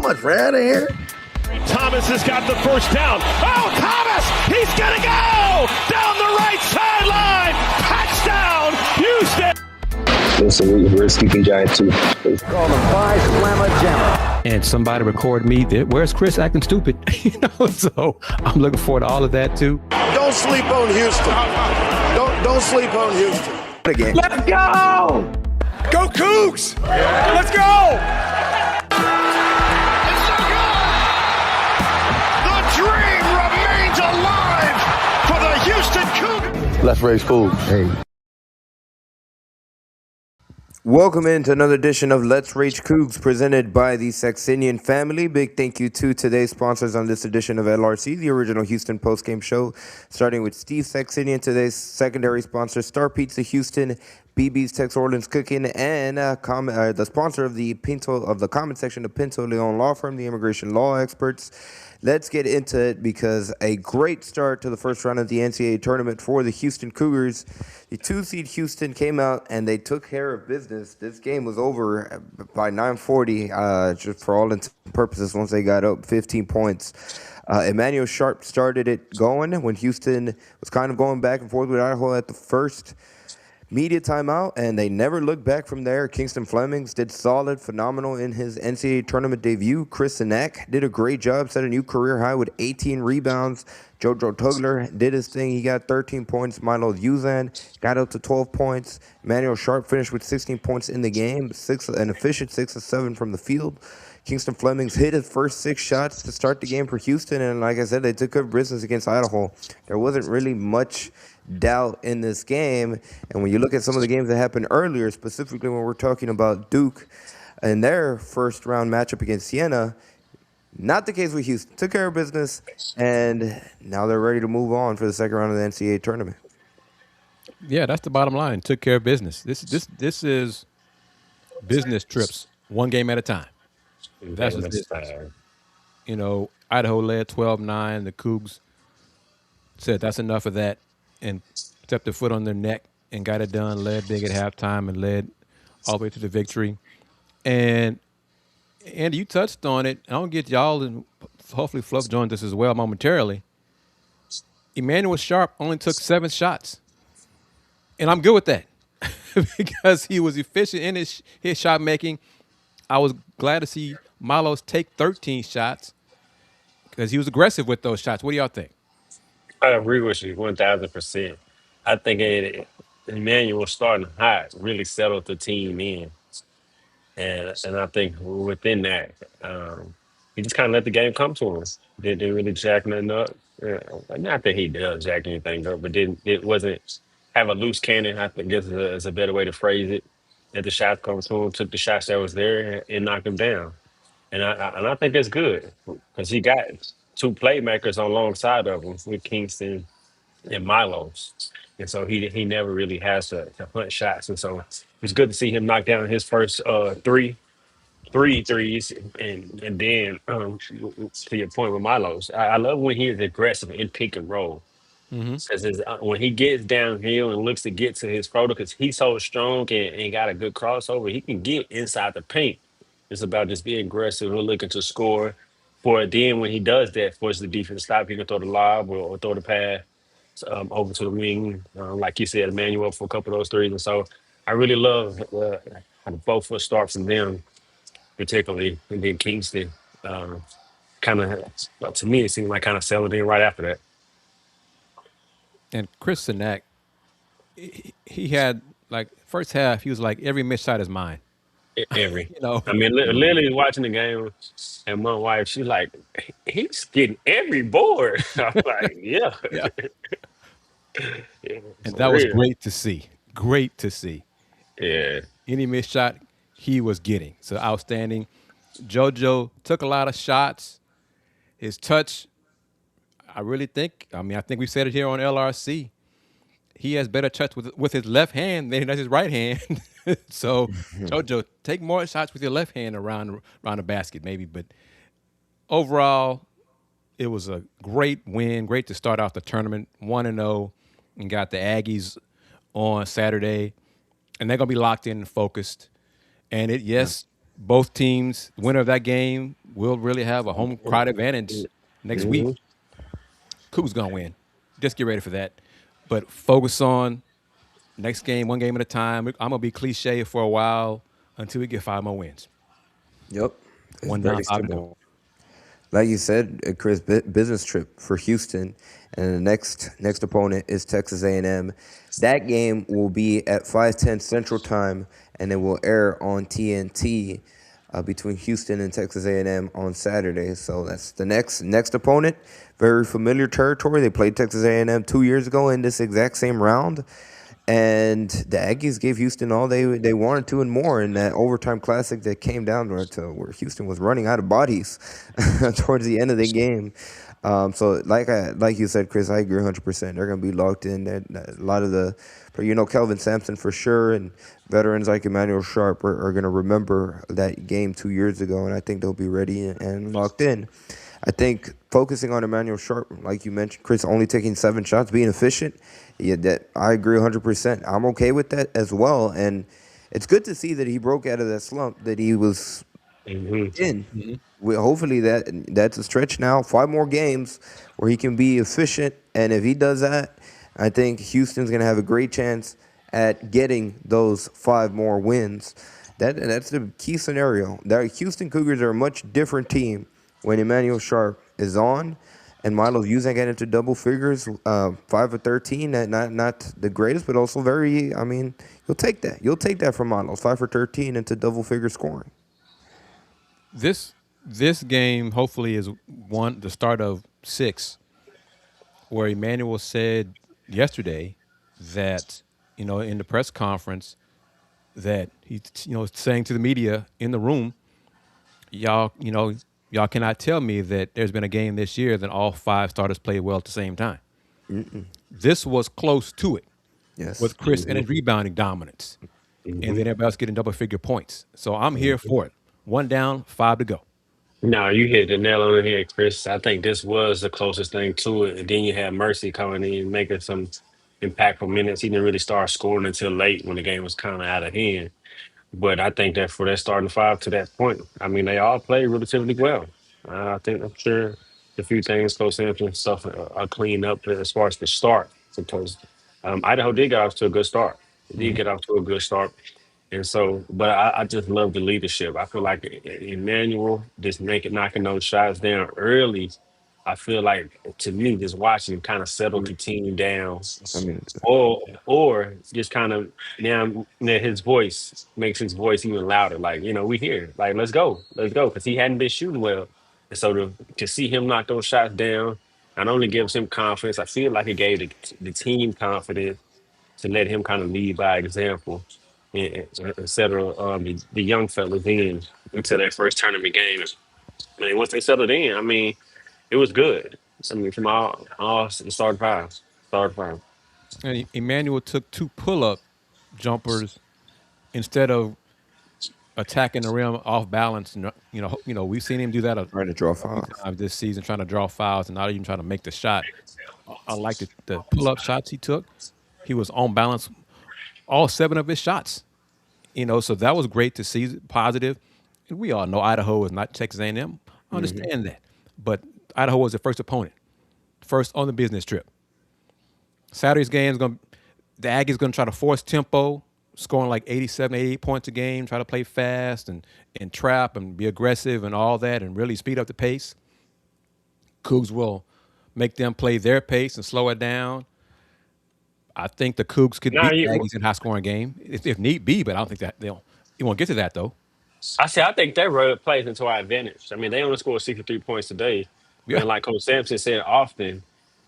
much red in here. Thomas has got the first down. Oh, Thomas! He's going to go! Down the right sideline! Touchdown, Houston! Listen, we're a sleeping giant, too. Call him five slammer jammer. And somebody record me. Where's Kris acting stupid? So I'm looking forward to all of that, too. Don't sleep on Houston. Don't sleep on Houston. Again. Let's go! Go Coogs! Let's go! It's so good! The dream remains alive for the Houston Cougars. Let's raise Coogs. Hey. Welcome into another edition of Let's Rage Coogs, presented by the Saxenian Family. Big thank you to today's sponsors on this edition of LRC, the original Houston postgame show, starting with Steve Saxenian, today's secondary sponsor, Star Pizza Houston, BB's Tex Orleans Cooking, and the sponsor of the comment section of Pinto Leon Law Firm, the immigration law experts. Let's get into it because a great start to the first round of the NCAA Tournament for the Houston Cougars. The 2-seed Houston came out and they took care of business. This game was over by 9:40, just for all intents and purposes, once they got up 15 points. Emmanuel Sharp started it going when Houston was kind of going back and forth with Idaho at the first media timeout, and they never looked back from there. Kingston Flemings did solid, phenomenal in his NCAA tournament debut. Chris Gardner did a great job, set a new career high with 18 rebounds. Jojo Tugler did his thing. He got 13 points. Milo Uzan got up to 12 points. Emmanuel Sharp finished with 16 points in the game, an efficient 6 of 7 from the field. Kingston Flemings hit his first 6 shots to start the game for Houston, and like I said, they took care of business against Idaho. There wasn't really much doubt in this game, and when you look at some of the games that happened earlier, specifically when we're talking about Duke and their first round matchup against Siena, not the case with Houston. Took care of business, and now they're ready to move on for the second round of the NCAA tournament. Yeah, that's the bottom line. Took care of business. This is business trips, one game at a time. That's what this is. You know, Idaho led 12-9. The Cougs said that's enough of that and stepped their foot on their neck and got it done, led big at halftime and led all the way to the victory. And Andy, you touched on it. I'll get y'all, and hopefully Fluff joins us as well momentarily. Emmanuel Sharp only took 7 shots. And I'm good with that because he was efficient in his shot making. I was glad to see Milos take 13 shots because he was aggressive with those shots. What do y'all think? I agree with you 1,000%. I think Emmanuel starting hot really settled the team in. And I think within that, he just kind of let the game come to him. Didn't really jack nothing up. Not that he does jack anything up, but it wasn't have a loose cannon. I think is a better way to phrase it. Let the shots come to him, took the shots that was there and knocked them down. And I think that's good because he got 2 playmakers alongside of him with Kingston and Milos. And so he never really has to hunt shots. And so it's good to see him knock down his first three threes, and then to your point with Milos, I love when he is aggressive in pick and roll. Because when he gets downhill and looks to get to his photo, because he's so strong and got a good crossover, he can get inside the paint. It's about just being aggressive and looking to score. For then when he does that, force the defense to stop. He can throw the lob or throw the pass over to the wing, like you said, Emmanuel for a couple of those threes. And so I really love how both foot starts from them, particularly, and then Kingston. Kind of, to me, it seemed like kind of selling in right after that. And Chris Gardner, he had, like, first half, he was like, every missed shot is mine. Every, You know? I mean, Lily watching the game, and my wife, she's like, he's getting every board. I'm like, yeah. Yeah. Yeah, And for that was real. great to see. Great to see. Yeah. Any missed shot, he was getting. So outstanding. JoJo took a lot of shots. His touch, I think we said it here on LRC. He has better touch with his left hand than he does his right hand. So, JoJo, take more shots with your left hand around the basket, maybe. But overall, it was a great win. Great to start off the tournament 1-0, and got the Aggies on Saturday, and they're gonna be locked in and focused. And both teams, the winner of that game, will really have a home crowd advantage next week. Mm-hmm. Coogs gonna win. Just get ready for that. But focus on next game, one game at a time. I'm gonna be cliche for a while until we get 5 more wins. Yep. It's One down, very five to go. simple. Like you said, Chris, business trip for Houston, and the next opponent is Texas A&M. That game will be at 5:10 Central Time, and it will air on TNT between Houston and Texas A&M on Saturday. So that's the next opponent. Very familiar territory. They played Texas A&M 2 years ago in this exact same round. And the Aggies gave Houston all they wanted to and more in that overtime classic that came down to where Houston was running out of bodies towards the end of the game. So like you said, Chris, I agree 100%. They're going to be locked in. A lot of Kelvin Sampson for sure, and veterans like Emmanuel Sharp are going to remember that game 2 years ago, and I think they'll be ready and locked in. I think focusing on Emmanuel Sharp, like you mentioned, Chris, only taking 7 shots, being efficient. Yeah, that I agree 100%. I'm okay with that as well, and it's good to see that he broke out of that slump that he was in. Hopefully that's a stretch now. 5 more games where he can be efficient, and if he does that, I think Houston's gonna have a great chance at getting those 5 more wins. That's the key scenario. The Houston Cougars are a much different team when Emmanuel Sharp is on, and Milo using it into double figures, 5 for 13. Not the greatest, but also very. I mean, you'll take that. You'll take that from Milo, 5 for 13 into double figure scoring. This game hopefully is the start of 6, where Emmanuel said yesterday that in the press conference that he saying to the media in the room, y'all cannot tell me that there's been a game this year that all 5 starters played well at the same time. This was close to it Yes. with Chris and his rebounding dominance, and then everybody else getting double figure points. So I'm here for it. 1 down, 5 to go. No, you hit the nail on the head, Chris. I think this was the closest thing to it. And then you had Mercy coming in, making some impactful minutes. He didn't really start scoring until late when the game was kind of out of hand. But I think that for that starting 5 to that point, I mean, they all played relatively well. I'm sure a few things, Coach Sampson stuff are cleaned up as far as the start. Because Idaho did get off to a good start. They did get off to a good start. And so, but I just love the leadership. I feel like Emmanuel just knocking those shots down early. I feel like to me, just watching him kind of settle the team down, I mean, or just kind of now his voice makes his voice even louder. Like we here, like let's go, because he hadn't been shooting well, and so to see him knock those shots down not only gives him confidence. I feel like it gave the team confidence to let him kind of lead by example and settle the young fellas in into their first tournament game. I mean, once they settled in, I mean, it was good. I mean, from all started five, started five. And Emmanuel took 2 pull-up jumpers instead of attacking the rim off balance. And, we've seen him do that trying to draw a few fouls. times this season, trying to draw fouls and not even trying to make the shot. I like the pull-up shots he took. He was on balance all 7 of his shots. So that was great to see, positive. And we all know Idaho is not Texas A&M. I understand that. But Idaho was the first opponent, first on the business trip. Saturday's game is the Aggies going to try to force tempo, scoring like 87, 88 points a game, try to play fast and trap and be aggressive and all that and really speed up the pace. Cougs will make them play their pace and slow it down. I think the Cougs could Now beat the you, Aggies in a high-scoring game if need be, but I don't think that you won't get to that, though. I think that road plays into our advantage. I mean, they only scored 63 points today, Yeah. and like Coach Sampson said often,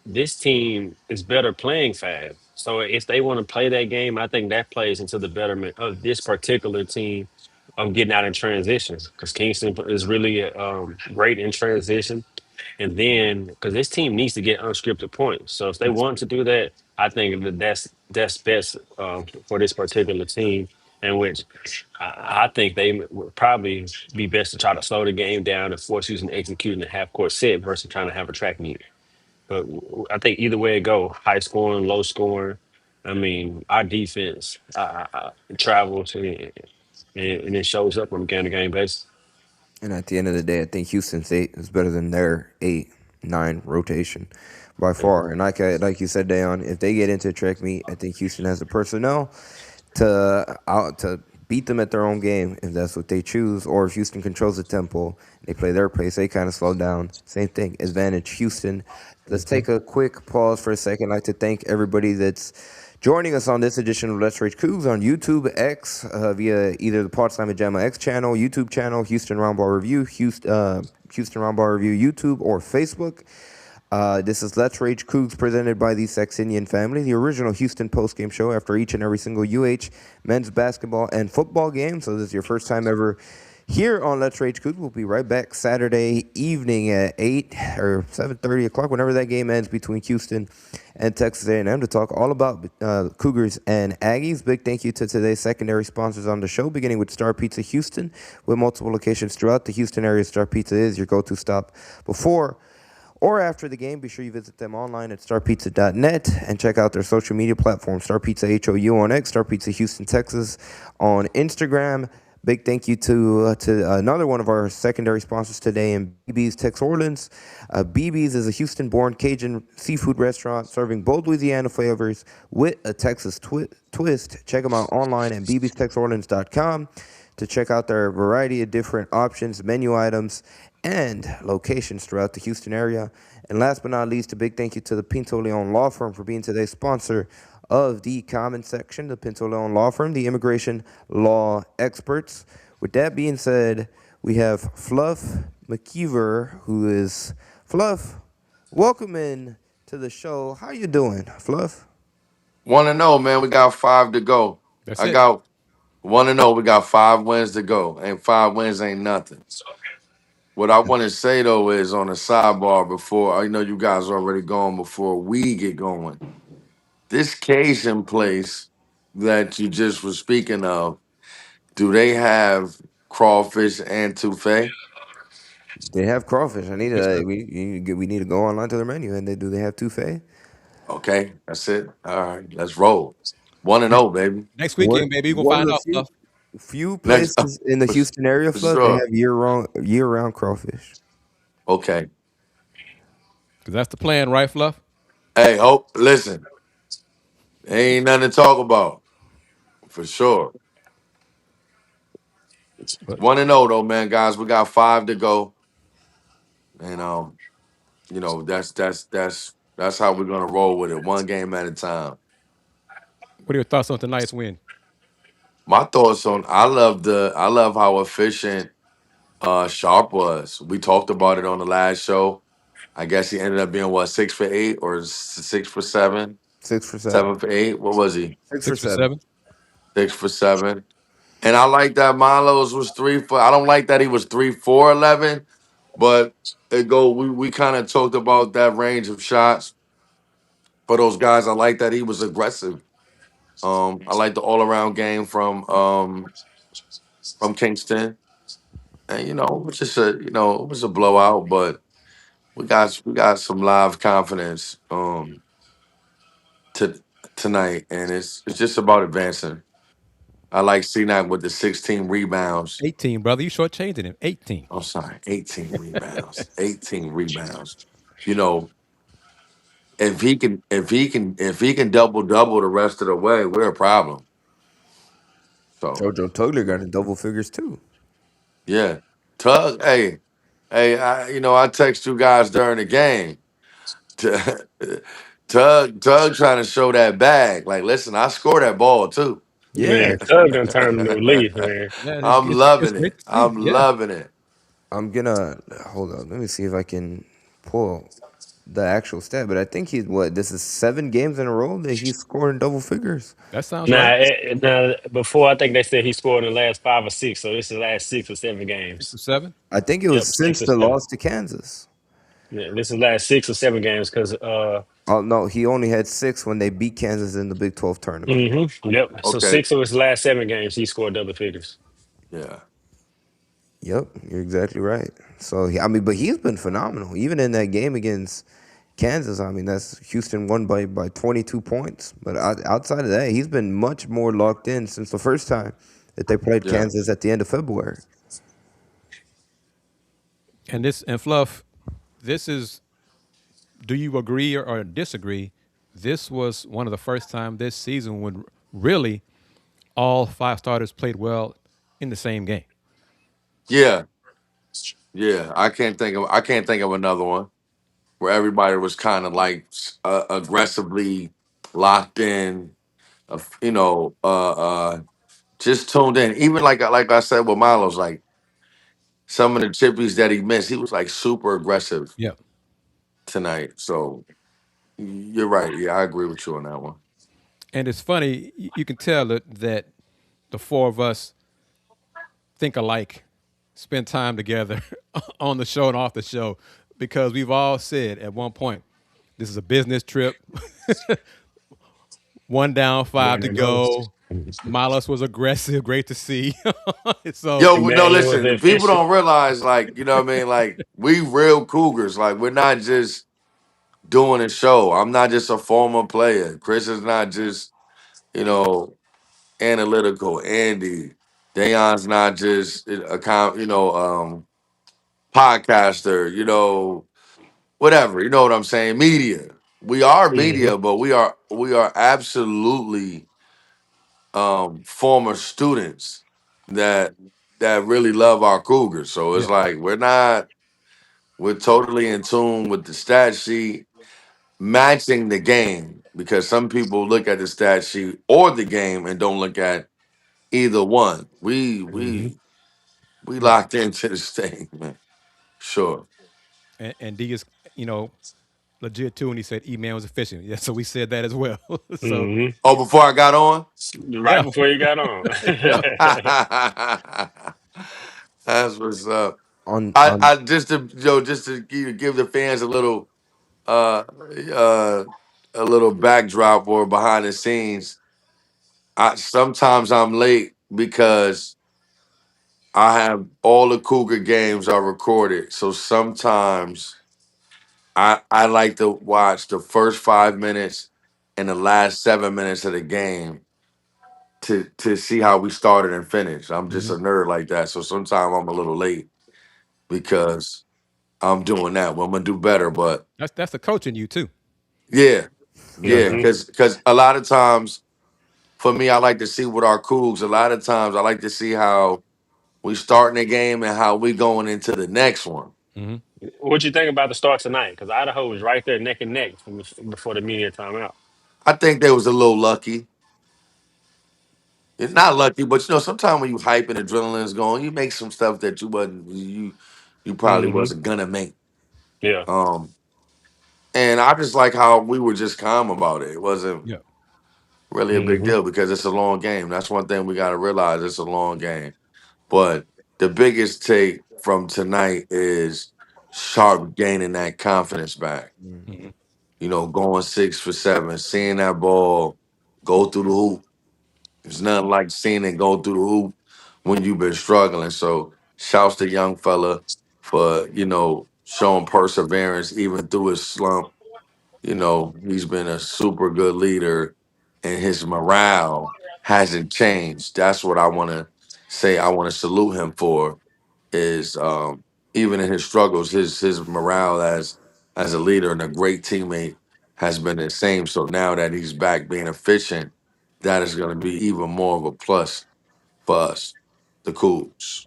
this team is better playing fast. So if they want to play that game, I think that plays into the betterment of this particular team of getting out in transition because Kingston is really great in transition. And then because this team needs to get unscripted points. So if they want to do that, I think that's best for this particular team. In which I think they would probably be best to try to slow the game down and force using executing a half court set versus trying to have a track meet. But I think either way it go, high scoring, low scoring. I mean, our defense travels. and it shows up on a game-to-game basis. And at the end of the day, I think Houston's 8 is better than their 8-9 rotation by Yeah. far. And like you said, Dayon, if they get into a track meet, I think Houston has the personnel to beat them at their own game if that's what they choose. Or if Houston controls the tempo, they play their pace, they kind of slow down. Same thing, advantage Houston. Let's take a quick pause for a second. I'd like to thank everybody that's joining us on this edition of Let's Rage Coogs on YouTube X via either the Potsdam Jamma X channel, YouTube channel, Houston Roundball Review, Houston Roundball Review YouTube, or Facebook. This is Let's Rage Coogs presented by the Saxenian Family, the original Houston postgame show after each and every single UH men's basketball and football game. So this is your first time ever here on Let's Rage Coogs. We'll be right back Saturday evening at 8 or 7:30 o'clock, whenever that game ends between Houston and Texas A&M, to talk all about Cougars and Aggies. Big thank you to today's secondary sponsors on the show, beginning with Star Pizza Houston, with multiple locations throughout the Houston area. Star Pizza is your go-to stop before or after the game. Be sure you visit them online at starpizza.net and check out their social media platforms. Star Pizza HOU on X, Star Pizza Houston, Texas on Instagram. Big thank you to another one of our secondary sponsors today in BB's Tex Orleans. BB's is a Houston-born Cajun seafood restaurant serving bold Louisiana flavors with a Texas twist. Check them out online at bbstexorleans.com to check out their variety of different options, menu items, and locations throughout the Houston area. And last but not least, a big thank you to the Pinto Leon Law Firm for being today's sponsor of the comment section. The Pinto Leon Law Firm, the immigration law experts. With that being said, we have Fluff McKiver, who is Fluff. Welcome in to the show. How you doing, Fluff? 1-0, man. We got 5 to go. That's I it. got 1-0. We got 5 wins to go. And 5 wins ain't nothing. What I want to say, though, is on the sidebar before, I know you guys already gone before we get going. This Cajun place that you just were speaking of, do they have crawfish and touffee? They have crawfish. I need Yes, to sir. we need to go online to their menu, and they have touffee. Okay, that's it. All right, let's roll. 1-0, baby. Next One weekend, baby, you're gonna one of find the out stuff. few Next, places in the for, Houston area, for Flood, they sure. have year round crawfish. Okay. Because that's the plan, right, Fluff? Hey, hope, listen, ain't nothing to talk about. For sure. But 1-0 though, man, guys. We got 5 to go, and that's how we're gonna roll with it, one game at a time. what are your thoughts on tonight's win? My thoughts on I love how efficient Sharp was. We talked about it on the last show. I guess he ended up being what, 6 for 8 or 6 for 7, 6 for 7. 7 for 8. What was he? Six for Six for seven. seven. 6 for 7. And I like that Milo's was 3 for. I don't like that he was 3 for 11, but we kind of talked about that range of shots for those guys. I like that he was aggressive. I like the all around game from Kingston, and it was just it was a blowout, but we got some live confidence to tonight, and it's just about advancing. I like C9 with the 16 rebounds. 18, brother. You shortchanging him. 18. I'm sorry, 18 rebounds. 18 rebounds. You know, if he can double the rest of the way, we're a problem. So Jojo Tugler got in double figures too. yeah. Tug, hey, I text you guys during the game. Tug trying to show that bag. Like, listen, I score that ball too. Yeah, Man, Cubs done turned a new leaf, man. Yeah, and I'm it's loving great it. to see. I'm Yeah, loving it. I'm gonna hold on. Let me see if I can pull the actual stat. But I think this is 7 games in a row that he's scoring double figures. that sounds right. Now, before I think they said he scored in the last 5 or 6, so this is the last 6 or 7 games. 6 or 7. I think it Yep, was six since or the seven. loss to Kansas. Yeah, this is the last 6 or 7 games because Oh no, he only had 6 when they beat Kansas in the Big 12 tournament. yep. So Okay. 6 of his last 7 games, he scored double figures. Yeah. Yep, you're exactly right. So but he's been phenomenal. Even in that game against Kansas, that's Houston won by 22 points. But outside of that, he's been much more locked in since the first time that they played Yeah. Kansas at the end of February. And Fluff, this is. Do you agree or disagree? This was one of the first time this season when really all five starters played well in the same game. Yeah. Yeah. I can't think of another one where everybody was kind of like aggressively locked in, just tuned in. Even like I said with Milo's, like some of the chippies that he missed, he was like super aggressive Yeah. tonight. So you're right. Yeah, I agree with you on that one. And it's funny, you can tell that the four of us think alike, spend time together on the show and off the show, because we've all said at one point, this is a business trip. One down, five There to it goes. go. Milos was aggressive. Great to see. So, Yo, no, Emmanuel was listen. People efficient. don't realize, like, you know what I mean? Like, we real Cougars. Like, we're not just doing a show. I'm not just a former player. Chris is not just, you know, analytical. Andy, Dayon's not just podcaster. Whatever. You know what I'm saying? Media. We are Hmm. media, but we are absolutely former students that really love our Cougars. So yeah. it's like we're totally in tune with the stat sheet, matching the game, because some people look at the stat sheet or the game and don't look at either one. We Hmm. we we Yeah. locked into this thing, man. Sure. And D is, you know, legit too. And he said E-Man was efficient. Yeah. So we said that as well. So, Hmm. Oh, before I got on? Right yeah. before you got on. Yeah. That's what's up. On I, on I just to give the fans uh uh a little backdrop or behind the scenes. Sometimes I'm late because I have all the Cougar games are recorded. So sometimes I like to watch the first 5 minutes and the last 7 minutes of the game to see how we started and finished. I'm just Mhm. a nerd like that. So sometimes I'm a little late because I'm doing that. Well, I'm gonna do better, but That's the coach in you too. yeah, yeah, Hmm. because a lot of times for me, I like to see what our Cougs. A lot of times, I like to see how we starting the game and how we going into the next one. Hmm. What you think about the start tonight? Because Idaho was right there neck and neck before the media timeout. I think they was a little lucky. It's not lucky, but sometimes when you hype and adrenaline's going, you make some stuff that you probably Hmm. wasn't gonna make. Yeah. Um, and I just like how we were just calm about it. It wasn't Yeah. really a big Hmm. deal because it's a long game. That's one thing we got to realize. It's a long game. But the biggest take from tonight is Sharp gaining that confidence back. Hmm. Going 6 for 7, seeing that ball go through the hoop. There's nothing like seeing it go through the hoop when you've been struggling. So shouts to young fella for, showing perseverance even through his slump. He's been a super good leader and his morale hasn't changed. That's what I want to say. I want to salute him for is even in his struggles, his morale as a leader and a great teammate has been the same. So now that he's back being efficient, that is going to be even more of a plus for us, the Coogs.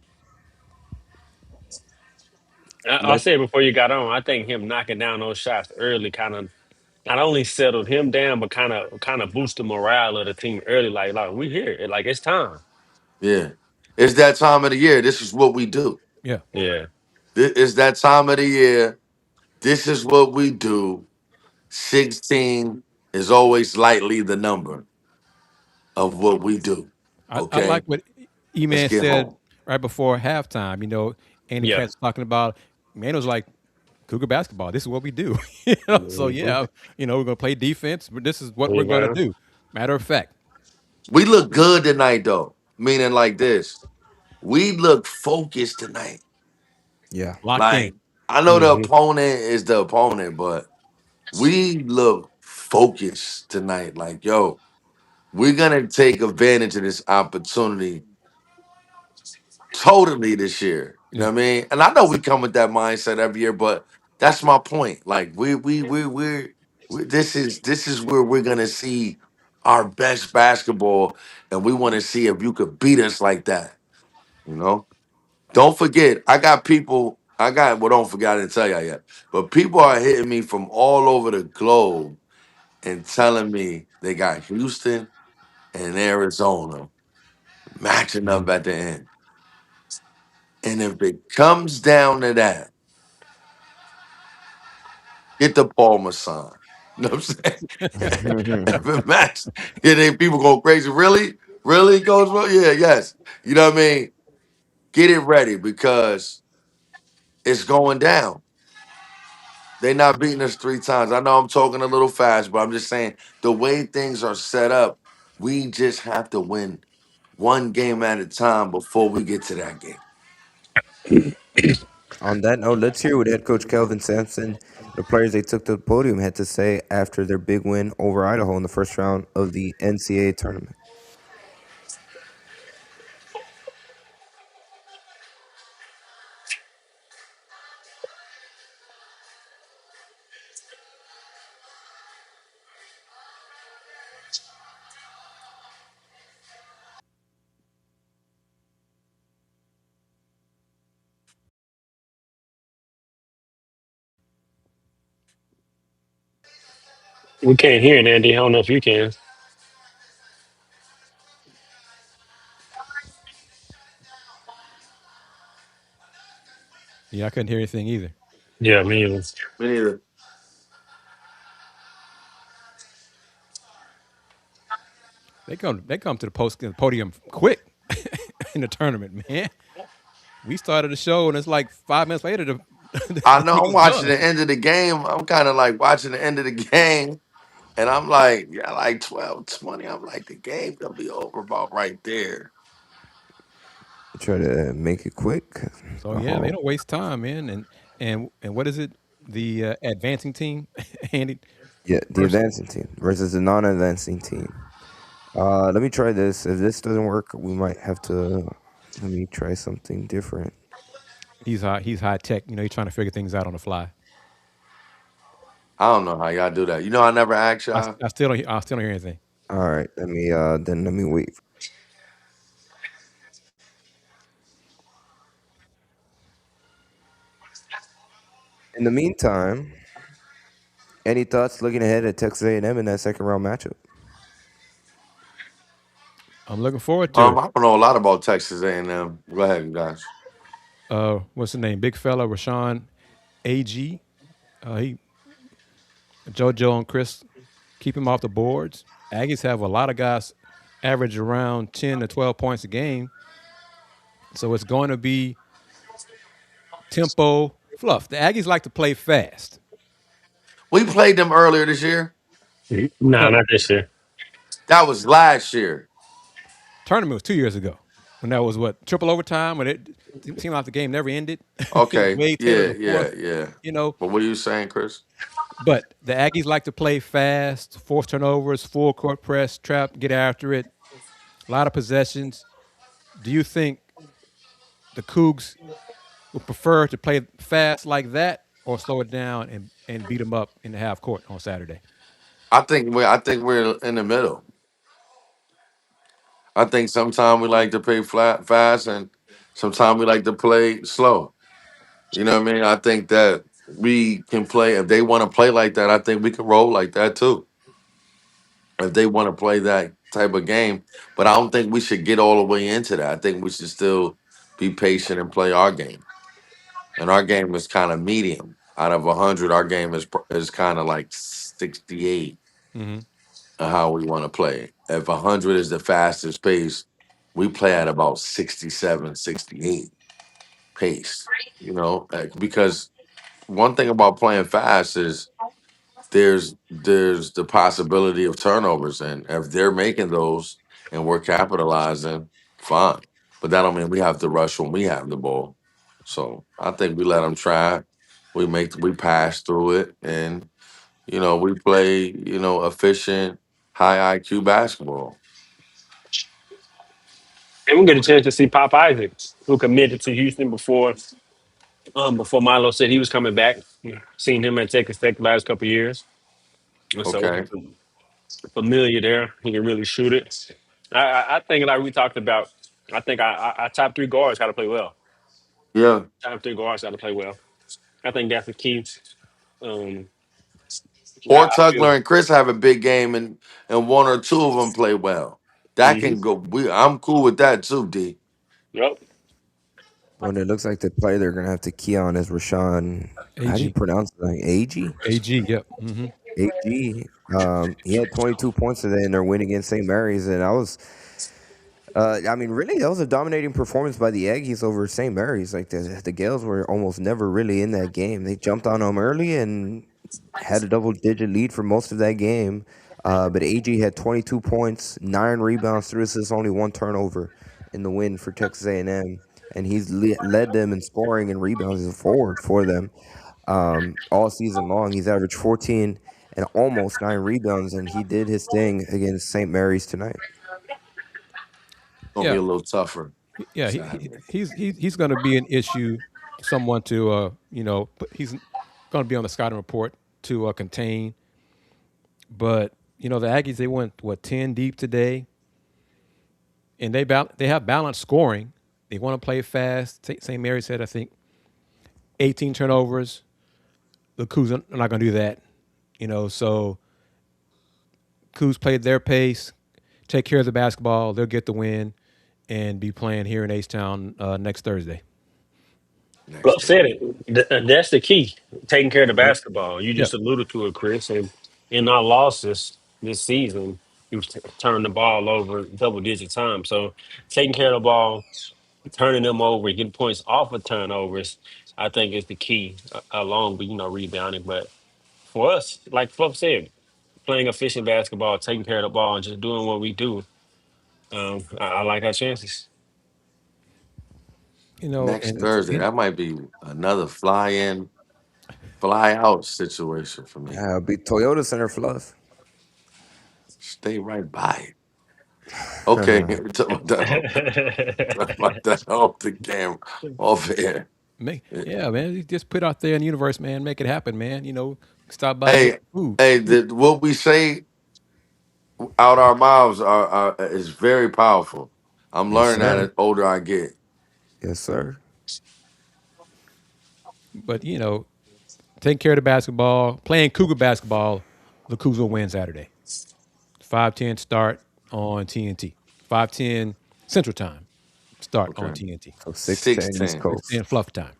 I let said before you got on, I think him knocking down those shots early kind of not only settled him down, but kind of boosted morale of the team early. Like we here, like it's time. Yeah. It's that time of the year. This is what we do. Yeah. Yeah. It's that time of the year. This is what we do. 16 is always lightly the number of what we do. I like Okay? what Let's E-Man get said home. right before halftime. Andy Yeah. Katz talking about, man, it was like Cougar basketball. This is what we do. So Hmm. yeah, we're gonna play defense, but this is what we're gonna Okay. do. Matter of fact, We look good tonight, though. Meaning like this. We look focused tonight. yeah. locked in. Like, I know the Hmm. opponent is the opponent, but we look focused tonight. Like, yo, we're gonna take advantage of this opportunity totally this year. You know Yeah. what I mean? And I know we come with that mindset every year, but that's my point. Like we this is where we're gonna see our best basketball, and we want to see if you could beat us like that. You know, don't forget, I got people. I got well. Don't forget, I didn't tell y'all yet, but people are hitting me from all over the globe and telling me they got Houston and Arizona matching Mhm. up at the end. And if it comes down to that, get the Palmer sign. You know what I'm saying? If it match, yeah, then people go crazy. Really? Really, Coach? Well, yeah, yes. You know what I mean? Get it ready because it's going down. They not beating us 3 times. I know I'm talking a little fast, but I'm just saying the way things are set up, we just have to win one game at a time before we get to that game. On that note, let's hear what head coach Kelvin Sampson, the players they took to the podium, had to say after their big win over Idaho in the first round of the NCAA tournament. We can't hear it, Andy. I don't know if you can. Yeah, I couldn't hear anything either. Yeah, me either. Me neither. They come to the podium quick in the tournament, man. We started the show and it's like 5 minutes later I the know thing I'm was watching done. the end of the game. I'm kind of like watching the end of the game. And I'm like, yeah, like 12, 20. I'm like, the game gonna be over about right there. Try to make it quick. So yeah, they Oh, don't waste time, man. And what is it? The advancing team, Andy. yeah, the First, advancing team versus the non-advancing team. Let me try this. If this doesn't work, we might have to. Let me try something different. he's high tech. You know, he's trying to figure things out on the fly. I don't know how y'all do that. You know, I never asked y'all. I still don't hear anything. All right, let me wait. In the meantime, any thoughts looking ahead at Texas A&M in that second round matchup? I'm looking forward to it. I don't know a lot about Texas A&M. Go ahead, guys. What's the name? Big fella, Rashawn Ag. He JoJo and Chris keep him off the boards. Aggies have a lot of guys average around 10 to 12 points a game. So it's going to be tempo fluff. The Aggies like to play fast. We played them earlier this year. Nah, No, not this year. That was last year. tournament was 2 years ago when that was what triple overtime when it seemed like the game never ended. It was Okay. way 10 in Yeah, the yeah, fourth, yeah. you know. But what are you saying, Chris? But the Aggies like to play fast, force turnovers, full court press, trap, get after it. A lot of possessions. Do you think the Cougs would prefer to play fast like that or slow it down and beat them up in the half court on Saturday? I think we're in the middle. I think sometimes we like to play flat fast and sometimes we like to play slow. You know what I mean? I think that we can play if they want to play like that, I think we can roll like that too. If they want to play that type of game. But I don't think we should get all the way into that. I think we should still be patient and play our game. And our game is kind of medium. Out of 100, our game is kind of like 68 Mm-hmm. of how we want to play. If 100 is the fastest pace, we play at about 67, 68 pace. Because one thing about playing fast is there's the possibility of turnovers, and if they're making those and we're capitalizing, fine. But that don't mean we have to rush when we have the ball. So I think we let them try. We pass through it, and we play efficient, high IQ basketball. And we get a chance to see Pop Isaacs, who committed to Houston before Milo said he was coming back. Seen him at Texas Tech the last couple of years. And so Okay. familiar there. He can really shoot it. I think like we talked about, I think our top three guards got to play well. Yeah. Top three guards got to play well. I think that's the key. Um, Or I feel. Tuckler and Chris have a big game and one or two of them play well. That Mm-hmm. can go. I'm cool with that too, D. Yep. When it looks like the play they're gonna have to key on is Rashawn. How do you AG. pronounce it? Like AG? AG, yep. Mm-hmm. AG. He had 22 points today in their win against St. Mary's, and I mean, really, that was a dominating performance by the Aggies over St. Mary's. Like the Gales were almost never really in that game. They jumped on them early and had a double-digit lead for most of that game. But AG had 22 points, 9 rebounds, 3 assists, only 1 turnover in the win for Texas A&M. And he's led them in scoring and rebounds as a forward for them all season long. He's averaged 14 and almost 9 rebounds, and he did his thing against St. Mary's tonight. Gonna be Yeah, a little tougher yeah. Saturday. He's going to be an issue, someone to he's going to be on the scouting report to contain. But the Aggies, they went 10 deep today, and they have balanced scoring. They want to play fast. St. Mary said, I think, 18 turnovers. The Cougs are not going to do that. So Cougs played their pace, take care of the basketball. They'll get the win, and be playing here in H-Town next Thursday. Next Fluff said Thursday. it. That's the key. Taking care of the Yep. basketball. You Yep. just alluded to it, Chris. And in our losses this season, you've turned the ball over double digit times. So taking care of the ball, turning them over, getting points off of turnovers, I think is the key, along with rebounding. But for us, like Fluff said, playing efficient basketball, taking care of the ball, and just doing what we do, I like our chances. Next And Thursday. That might be another fly in, fly out situation for me. Big Toyota Center Fluff. Stay right by it. Okay. Talk about that. Talk about that off the camera, off air. yeah, man, you just put out there in the universe, man, make it happen, man. Stop by and get Hey, some food. hey, what we say out our mouths is very powerful. I'm Yes, learning that sir. as older I get. Yes, sir. But taking care of the basketball, playing Cougar basketball, the Cougs will win Saturday. 5:10 start on TNT. 5:10 Central Time start on Okay. TNT. So 6:10 East 6:10. 6:10 Coast. Fluff time.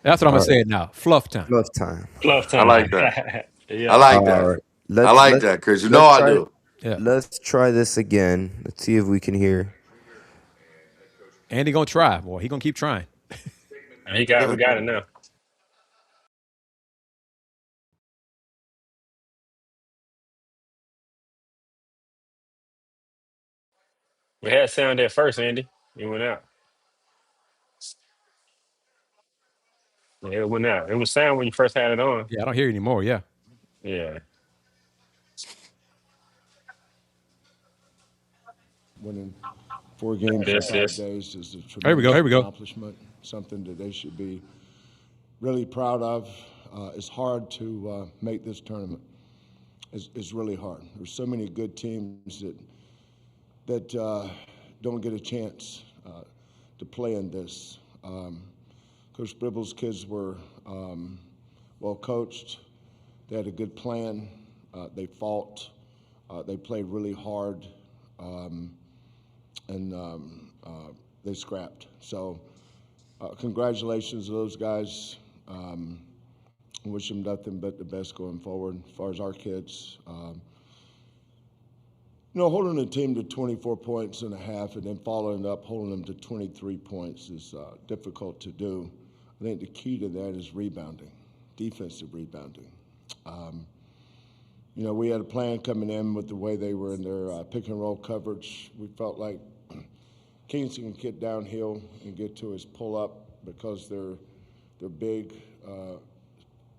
That's what I'm All gonna right. say it now. Fluff time. Fluff time. Fluff I time. like that. I Yeah. like All that. right. I Let's like let's that because you know let's I try do. Yeah. let's try this again. Let's see if we can hear. Andy gonna try, boy. He gonna keep trying. We got it now. We had sound at first, Andy. It went out. Yeah, it went out. It was sound when you first had it on. Yeah, I don't hear you anymore. Yeah. Yeah. Winning 4 games in This five is. days is a Here we go. tremendous Here we go. accomplishment, something that they should be really proud of. It's hard to make this tournament. It's really hard. There's so many good teams that don't get a chance to play in this. Coach Bribble's kids were well coached. They had a good plan. They fought. They played really hard. And they scrapped. So congratulations to those guys. Wish them nothing but the best going forward. As far as our kids, holding a team to 24 points and a half and then following up, holding them to 23 points is difficult to do. I think the key to that is rebounding, defensive rebounding. We had a plan coming in with the way they were in their pick and roll coverage. We felt like Kingston can get downhill and get to his pull up because they're big,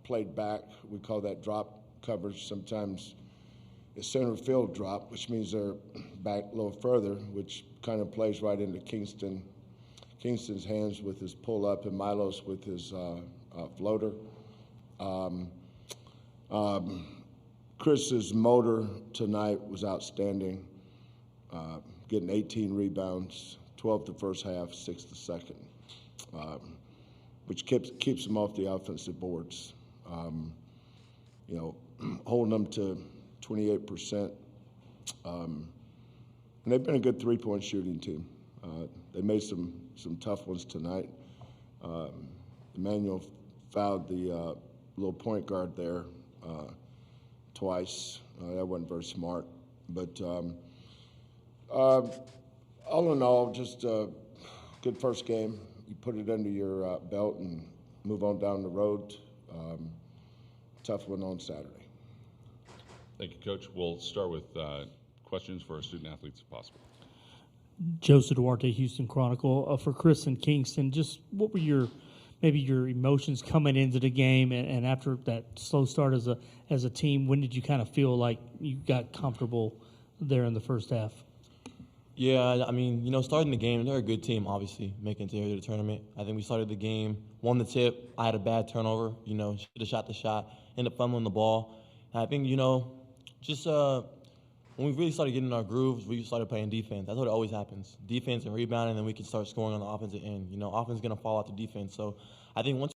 played back. We call that drop coverage. Sometimes it's center field drop, which means they're back a little further, which kind of plays right into Kingston's hands with his pull-up and Milos with his floater. Kris's motor tonight was outstanding, getting 18 rebounds, 12 the first half, 6 the second, which keeps them off the offensive boards. Holding them to 28%. And they've been a good three-point shooting team. They made some tough ones tonight. Emmanuel fouled the little point guard there twice. That wasn't very smart. But all in all, just a good first game. You put it under your belt and move on down the road. Tough one on Saturday. Thank you, Coach. We'll start with questions for our student athletes, if possible. Joseph Duarte, Houston Chronicle. For Kris and Kingston, just what were your emotions coming into the game, and after that slow start as a team, when did you kind of feel like you got comfortable there in the first half? Yeah, I mean, starting the game, they're a good team, obviously, making it to the tournament. I think we started the game, won the tip. I had a bad turnover, should have shot the shot, ended up fumbling the ball. And I think, just when we really started getting in our grooves, we started playing defense. That's what always happens. Defense and rebounding, and then we can start scoring on the offensive end. Offense is going to fall out to defense. So I think once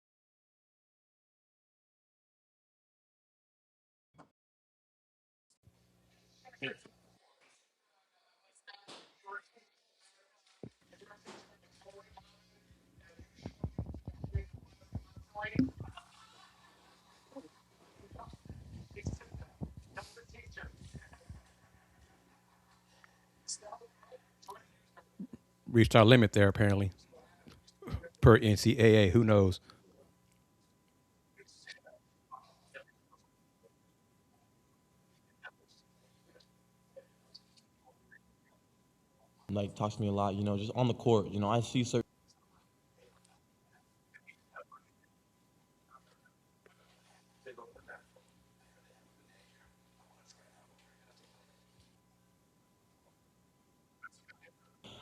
reached our limit there, apparently, per NCAA. Who knows? talks to me a lot, just on the court. I see certain.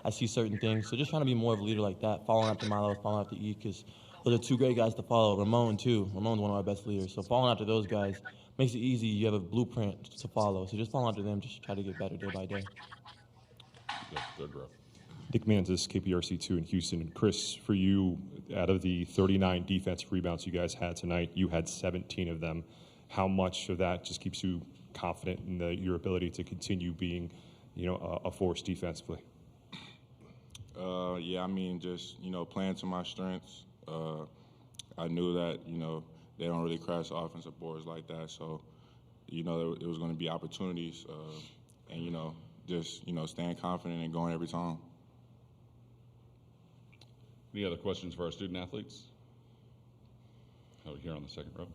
I see certain things, so just trying to be more of a leader like that, following after Milo, following after E, because those are two great guys to follow. Ramon, too. Ramon's one of our best leaders, so following after those guys makes it easy. You have a blueprint to follow, so just following after them, just try to get better day by day. Yeah, good, bro. Nick Mantis, KPRC2 in Houston. And Kris, for you, out of the 39 defensive rebounds you guys had tonight, you had 17 of them. How much of that just keeps you confident in your ability to continue being, a force defensively? Yeah, I mean, just, playing to my strengths. I knew that, they don't really crash offensive boards like that. So, there was going to be opportunities and, just, staying confident and going every time. Any other questions for our student athletes? Over here on the second row.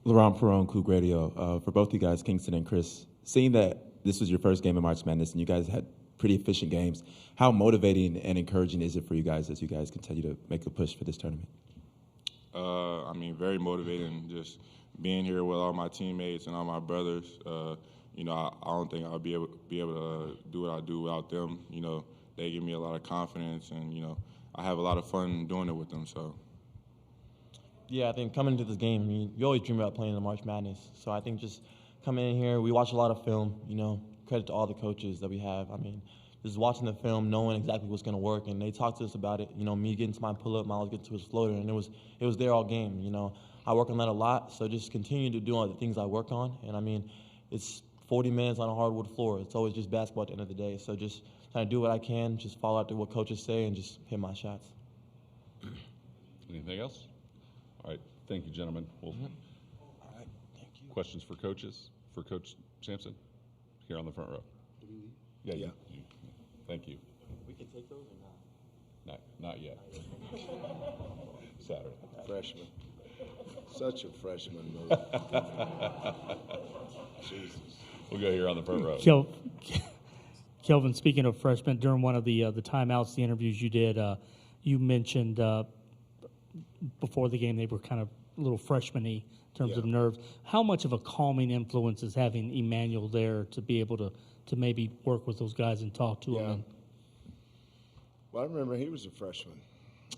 Laurent Perron, Coug Radio. For both you guys, Kingston and Kris, seeing that this was your first game in March Madness and you guys had pretty efficient games, how motivating and encouraging is it for you guys as you guys continue to make a push for this tournament? I mean, very motivating. Just being here with all my teammates and all my brothers. I don't think I'll be able to do what I do without them. They give me a lot of confidence, and I have a lot of fun doing it with them. So. Yeah, I think coming into this game, you always dream about playing in the March Madness. So I think just coming in here, we watch a lot of film. Credit to all the coaches that we have. I mean, just watching the film, knowing exactly what's going to work, and they talked to us about it. Me getting to my pull-up, Miles getting to his floater, and it was there all game. I work on that a lot, so just continue to do all the things I work on. And I mean, it's 40 minutes on a hardwood floor. It's always just basketball at the end of the day. So just trying to do what I can, just follow after what coaches say, and just hit my shots. Anything else? All right, thank you, gentlemen. All right, thank you. Questions for coaches? For Coach Sampson? Here on the front row. Yeah. You. Thank you. We can take those or not? Not yet. Saturday. Freshman. Such a freshman move. Jesus. We'll go here on the front row. Kelvin, speaking of freshmen, during one of the timeouts, the interviews you did, you mentioned before the game they were kind of little freshman-y in terms of nerves. How much of a calming influence is having Emmanuel there to be able to maybe work with those guys and talk to them? Well, I remember he was a freshman.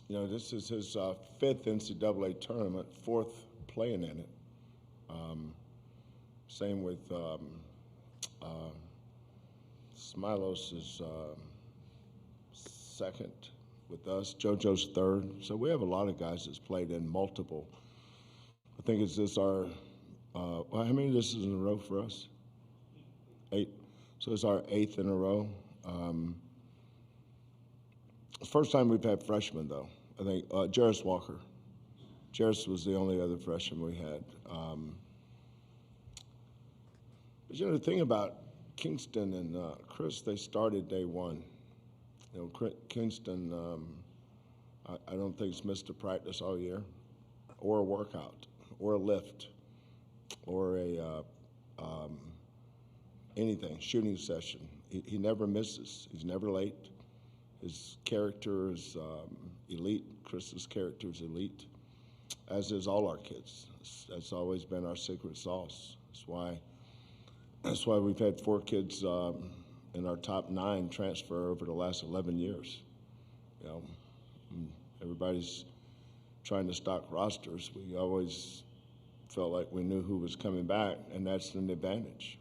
This is his fifth NCAA tournament, fourth playing in it. Same with Smilos is second with us. JoJo's third. So we have a lot of guys that's played in multiple. I think it's this our, how many this is in a row for us? 8. So it's our 8th in a row. First time we've had freshmen, though. I think Jarris Walker. Jarris was the only other freshman we had. But the thing about Kingston and Kris, they started day one. Kingston, I don't think he's missed a practice all year, or a workout, or a lift, or a anything, shooting session. He never misses. He's never late. His character is elite. Kris's character is elite, as is all our kids. That's always been our secret sauce. That's why we've had 4 kids in our top 9 transfer over the last 11 years. Everybody's trying to stock rosters. We always felt like we knew who was coming back, and that's an advantage.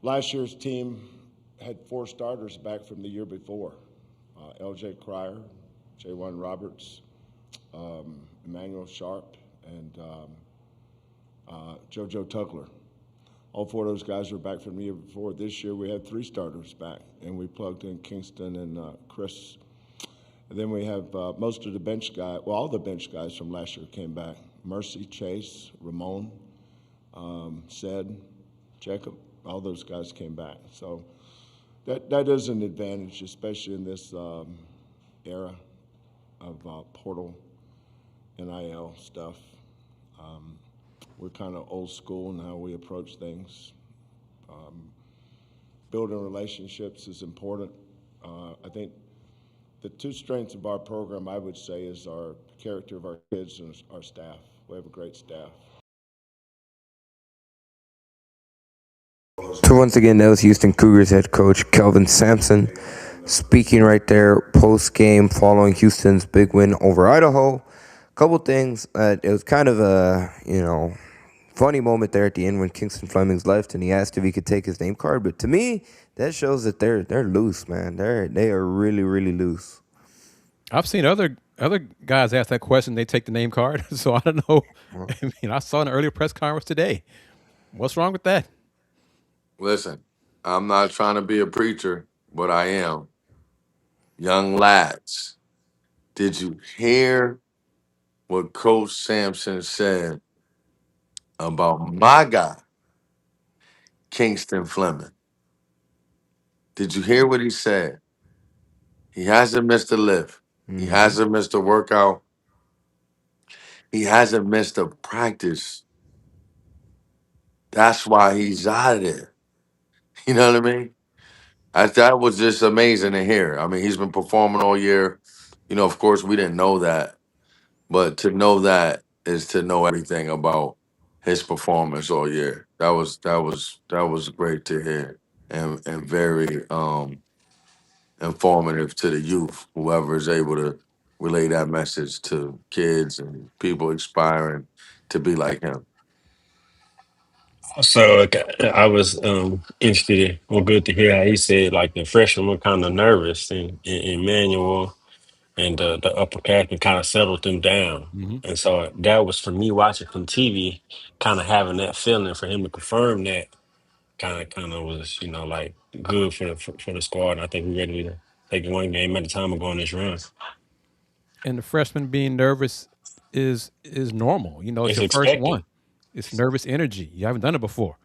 Last year's team had 4 starters back from the year before. L.J. Cryer, J1 Roberts, Emmanuel Sharp, and JoJo Tugler. All 4 of those guys were back from the year before. This year we had 3 starters back, and we plugged in Kingston and Kris. And then we have most of the bench guys, well, all the bench guys from last year came back. Mercy, Chase, Ramon, Ced, Jacob, all those guys came back. So that is an advantage, especially in this era of portal, NIL stuff. We're kind of old school in how we approach things. Building relationships is important. I think the 2 strengths of our program, I would say, is our character of our kids and our staff. We have a great staff. So once again, that was Houston Cougars head coach Kelvin Sampson speaking right there post-game following Houston's big win over Idaho. Couple things. It was kind of a, funny moment there at the end when Kingston Flemings left and he asked if he could take his name card. But to me, that shows that they're loose, man. They are really, really loose. I've seen other guys ask that question. They take the name card. So I don't know. I saw an earlier press conference today. What's wrong with that? Listen, I'm not trying to be a preacher, but I am. Young lads, did you hear what Coach Sampson said about my guy, Kingston Fleming? Did you hear what he said? He hasn't missed a lift. He hasn't missed a workout. He hasn't missed a practice. That's why he's out of there. You know what I mean? That was just amazing to hear. I mean, he's been performing all year. Of course, we didn't know that. But to know that is to know everything about his performance all year. That was great to hear and very informative to the youth, whoever is able to relay that message to kids and people aspiring to be like him. So I was interested in, well, good to hear how he said like the freshmen were kind of nervous and Emmanuel and the upperclassmen kind of settled them down. Mm-hmm. And so that was for me watching from TV, kind of having that feeling for him to confirm that kind of was, like good for the squad. And I think we're ready to take it one game at a time and go on this run. And the freshman being nervous is normal. It's It's your first expected. one. It's nervous energy. You haven't done it before.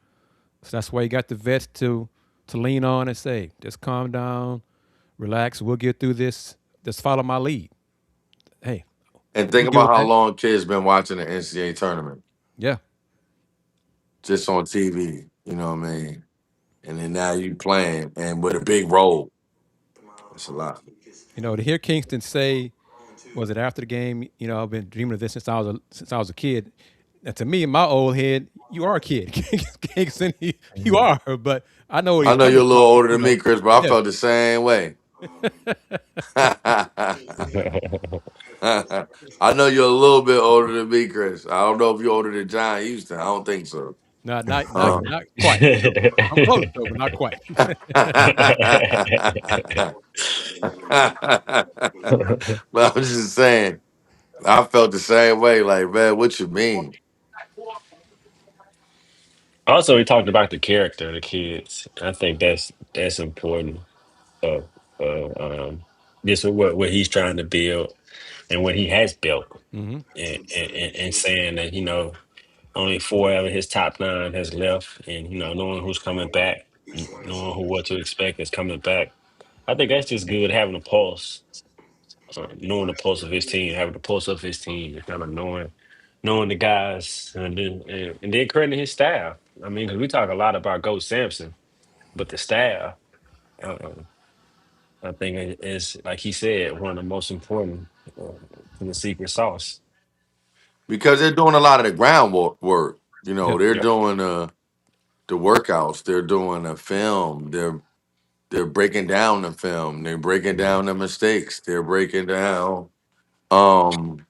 So that's why you got the vets to lean on and say, just calm down, relax, we'll get through this. Just follow my lead. Hey. And think about how long kids been watching the NCAA tournament. Yeah. Just on TV, you know what I mean? And then now you playing and with a big role. That's a lot. To hear Kingston say was it after the game? You know, I've been dreaming of this since I was a kid. And to me, in my old head, you are a kid. Kingston, you are. But I know where I he's know you're coming a from. little older You than know, me, Chris, but I yeah. felt the same way. I know you're a little bit older than me, Chris. I don't know if you're older than John Houston. I don't think so. Not quite. I'm close though, but not quite. But I'm just saying, I felt the same way. Like, man, what you mean? Also, we talked about the character of the kids. I think that's important. Of just what he's trying to build and what he has built, Hmm. and saying that only four out of his top nine has left, and knowing who's coming back, knowing what to expect is coming back. I think that's just good having a pulse, knowing the pulse of his team, having the pulse of his team, and kind of knowing the guys, and then crediting his staff. I mean, because we talk a lot about Coach Sampson, but the staff, uh, I think, is like he said, one of the most important to the secret sauce. Because they're doing a lot of the groundwork work. Yeah. They're doing the workouts. They're doing the film. They're breaking down the film. They're breaking down the mistakes. They're breaking down. Um,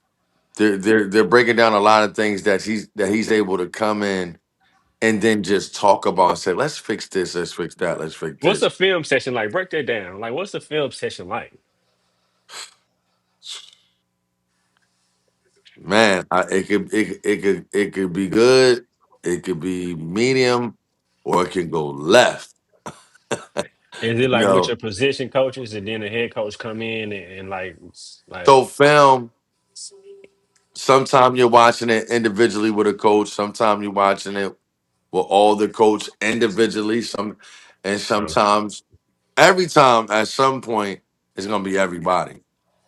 they're breaking down a lot of things that he's able to come in and then just talk about and say, let's fix this, let's fix that, let's fix What's this. a film session like? Break that down. Like, what's the film session like? Man, it could be good, it could be medium, or it can go left. Is it You like with know, your position coaches, and then the head coach come in and like so film. Sometimes you're watching it individually with a coach. Sometimes you're watching it with all the coach individually. And uh, sometimes, every time, at some point, it's gonna be everybody.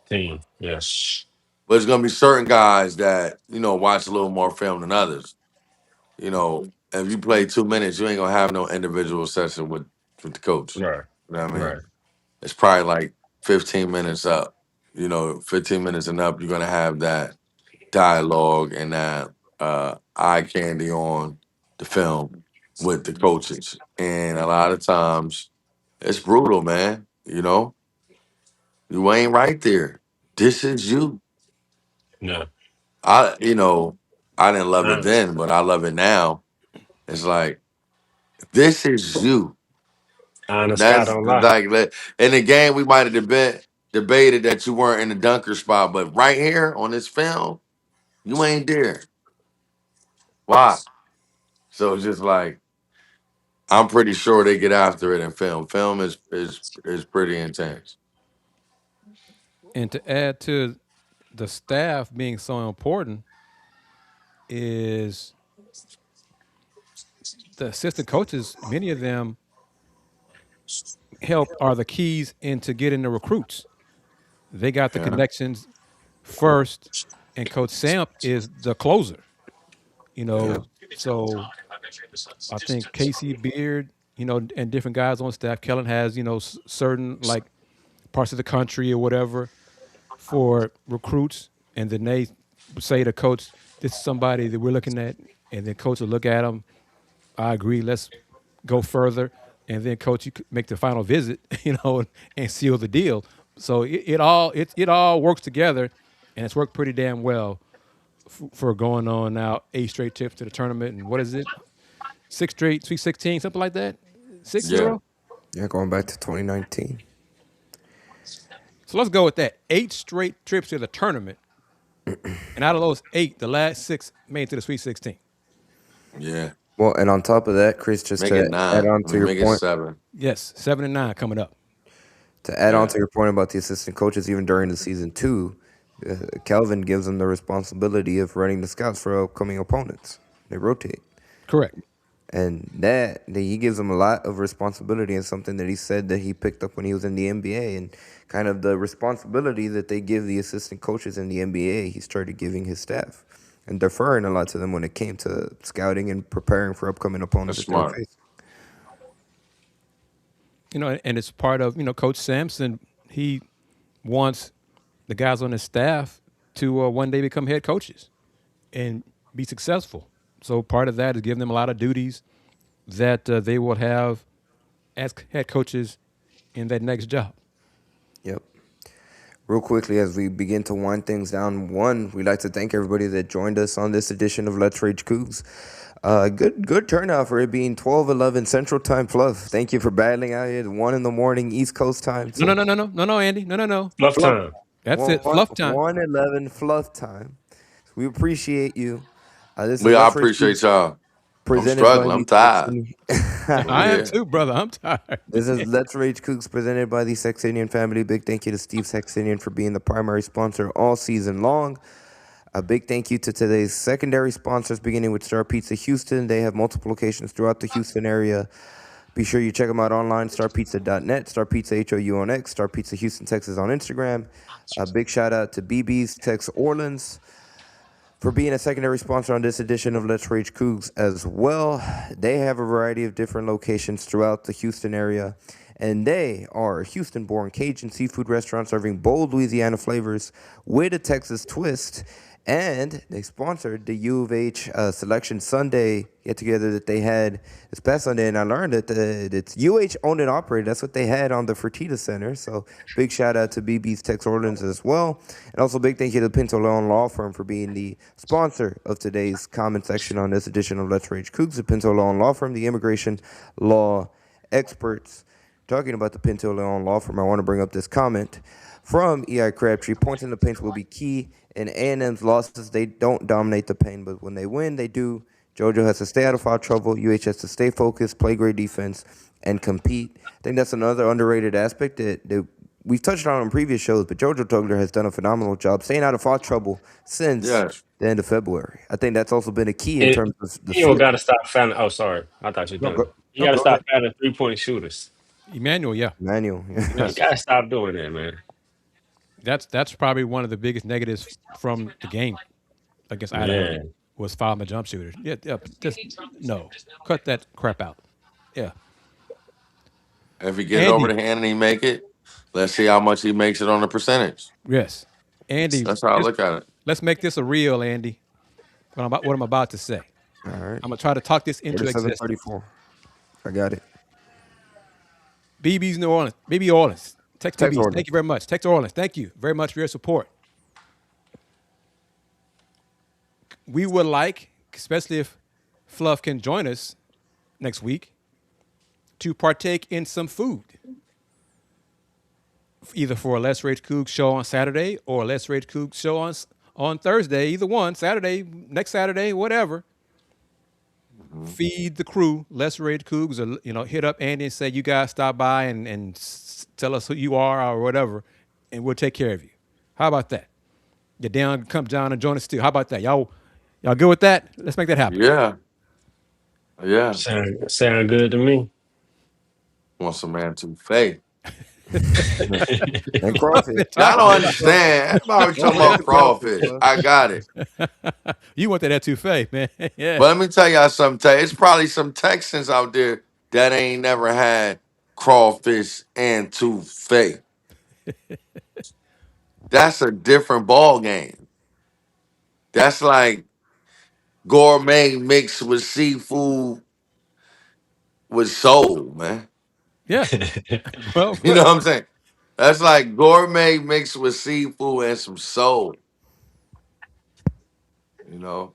team? Yes. But it's gonna be certain guys that watch a little more film than others. If you play 2 minutes, you ain't gonna have no individual session with the coach. Right. You know what I mean? Right. It's probably like 15 minutes up. 15 minutes and up, you're gonna have that dialogue and that eye candy on the film with the coaches. And a lot of times it's brutal, man. You ain't right there. This is you. No. I you know, I didn't love it Uh, then, but I love it now. It's like, this is you. honest God That's don't lie. like in the game we might have debated that you weren't in the dunker spot, but right here on this film, you ain't there. Why? So it's just like, I'm pretty sure they get after it in film. Film is pretty intense. And to add to the staff being so important is the assistant coaches. Many of them help are the keys into getting the recruits. They got the Yeah, connections first, and Coach Samp is the closer. You yeah. know, so I think Casey Beard, and different guys on staff. Kellen has, certain like parts of the country or whatever for recruits, and then they say to coach, "This is somebody that we're looking at," and then coach will look at them. I agree. Let's go further, and then coach, you could make the final visit, and seal the deal. So it all works together, and it's worked pretty damn well for going on now 8 straight trips to the tournament, and what is it, 6 straight Sweet 16, something like that, six in a Yeah. row. Yeah, going back to 2019. So let's go with that. 8 straight trips to the tournament, and out of those 8, the last 6 made it to the Sweet 16. Yeah. Well, and on top of that, Chris, just Make it to add 9. on I to mean, your make it point, 7. Yes, 7 and 9 coming up. to add on Yeah. to your point about the assistant coaches, even during the season two, Kelvin gives them the responsibility of running the scouts for upcoming opponents. They rotate. Correct. And that he gives them a lot of responsibility, and something that he said that he picked up when he was in the NBA, and kind of the responsibility that they give the assistant coaches in the NBA, he started giving his staff and deferring a lot to them when it came to scouting and preparing for upcoming opponents That's that they would smart. face. And it's part of, Coach Sampson, he wants the guys on his staff to one day become head coaches and be successful. So part of that is giving them a lot of duties that they will have as head coaches in that next job. Yep. Real quickly, as we begin to wind things down, one, we'd like to thank everybody that joined us on this edition of Let's Rage Cougs. Good turnout for it being 12:11 Central Time. Fluff, thank you for battling out here at 1 in the morning East Coast time. No, no, no, no, no, no, no, Andy. No, no, no. Fluff Fluff, time. That's it. Fluff time. 1:11 Fluff time. We appreciate you. This is I Let's Rage appreciate Cougs y'all. I'm presented by struggling. the I'm tired. I am Yeah. too, brother. I'm tired. This is Let's Rage Coogs presented by the Saxenian Family. Big thank you to Steve Saxenian for being the primary sponsor all season long. A big thank you to today's secondary sponsors, beginning with Star Pizza Houston. They have multiple locations throughout the Houston area. Be sure you check them out online, starpizza.net, Star Pizza HOU on X, Star Pizza Houston, Texas on Instagram. A big shout out to BB's Tex Orleans for being a secondary sponsor on this edition of Let's Rage Cougs as well. They have a variety of different locations throughout the Houston area, and they are a Houston-born Cajun seafood restaurant serving bold Louisiana flavors with a Texas twist. And they sponsored the U of H Selection Sunday get-together that they had this past Sunday, and I learned that it's UH owned and operated. That's what they had on the Fertitta Center. So big shout-out to BB's Tex Orleans as well. And also big thank you to Pinto Leon Law Firm for being the sponsor of today's comment section on this edition of Let's Rage Cougs. The Pinto Leon Law Firm, the immigration law experts. Talking about the Pinto Leon Law Firm, I want to bring up this comment from E.I. Crabtree. Points in the paint will be key. In A&M's losses, they don't dominate the paint, but when they win, they do. JoJo has to stay out of foul trouble. UH has to stay focused, play great defense, and compete. I think that's another underrated aspect that we've touched on previous shows, but JoJo Tugler has done a phenomenal job staying out of foul trouble since the end of February. I think that's also been a key in terms of the You got to stop fouling. Oh, sorry. I thought you were done. You got to stop fouling three-point shooters. Emmanuel, yeah. Emmanuel, yeah. You got to stop doing that, man. That's probably one of the biggest negatives from the game against Idaho was fouling the jump shooter. Yeah, just no, cut that crap out. Yeah. If he gets over the hand and he make it, let's see how much he makes it on the percentage. Yes, Andy. That's how I look at it. Let's make this a real, Andy. What I'm about to say. All right. I'm gonna try to talk this into existence. 734. I got it. BB's New Orleans. BB Orleans. Tex BB's. Orleans. Thank you very much. Tex Orleans. Thank you very much for your support. We would like, especially if Fluff can join us next week, to partake in some food. Either for a Let's Rage Cougs show on Saturday or a Let's Rage Cougs show on Thursday. Either one, Saturday, next Saturday, whatever. Feed the crew, Let's Rage Cougs, or hit up Andy and say, you guys stop by and tell us who you are or whatever, and we'll take care of you. How about that? Get down, come down and join us too. How about that? Y'all good with that? Let's make that happen. Yeah. Sound good to me. Want some man to fake. And crawfish. I don't understand. Everybody talking about crawfish. I got it. You want that etouffee, man. Yeah. But let me tell y'all something. It's probably some Texans out there that ain't never had crawfish and touffee. That's a different ball game. That's like gourmet mixed with seafood with soul, man. Yeah. Well, you know what I'm saying? That's like gourmet mixed with seafood and some soul. You know.